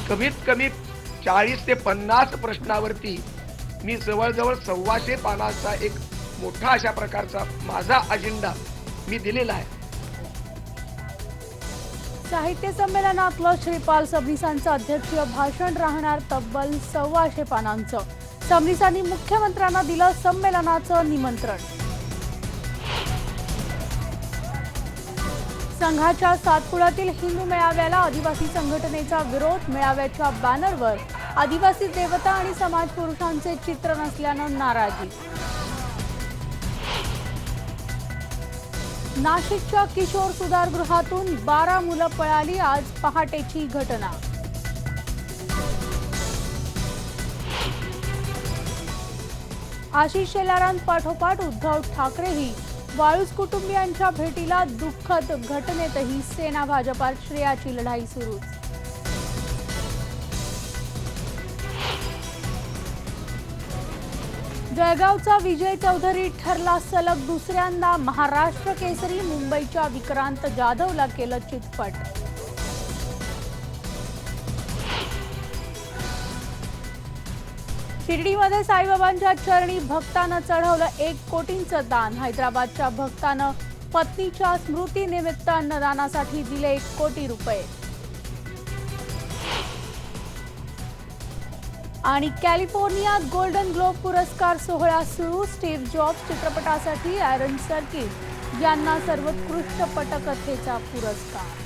कमीत कमी 40 ते 50 प्रश्नावरती मी जवळ-जवळ 125 पानाचा एक मोठा अशा प्रकारचा माझा अजेंडा मी दिलेला आहे. साहित्य संमेलनातलं श्रीपाल सबनीसांचं अध्यक्षीय भाषण राहणार तब्बल 125 पानांचं. सबनीसांनी मुख्यमंत्र्यांना दिलं संमेलनाचं निमंत्रण. संघाच्या सातपुड्यातील हिंदू मेळाव्याला आदिवासी संघटनेचा विरोध. मेळाव्याच्या बॅनरवर आदिवासी देवता आणि समाज पुरुषांचे चित्र नसल्यानं नाराजी. नाशिकच्या किशोर सुधारगृहातून 12 मुलं पळाली. आज पहाटेची घटना. आशिष शेलारांपाठोपाठ उद्धव ठाकरेही वाळूज कुटुंबियांच्या भेटीला. दुःखद घटनेतही सेना भाजपात श्रेयाची लढाई सुरूच. जळगावचा विजय चौधरी ठरला सलग दुसऱ्यांदा महाराष्ट्र केसरी. मुंबईच्या विक्रांत जाधवला केलं चितपट. शिर्डीमध्ये साईबाबांच्या चरणी भक्तानं चढवलं 1 कोटींचं दान. हैदराबादच्या भक्तानं पत्नीच्या स्मृतीनिमित्त अन्नदानासाठी दिले 1 कोटी रुपये. आणि कॅलिफोर्नियात गोल्डन ग्लोब पुरस्कार सोहळा सुरू. स्टीव्ह जॉब्स चित्रपटासाठी ॲरन सर्किस यांना सर्वोत्कृष्ट पटकथेचा पुरस्कार.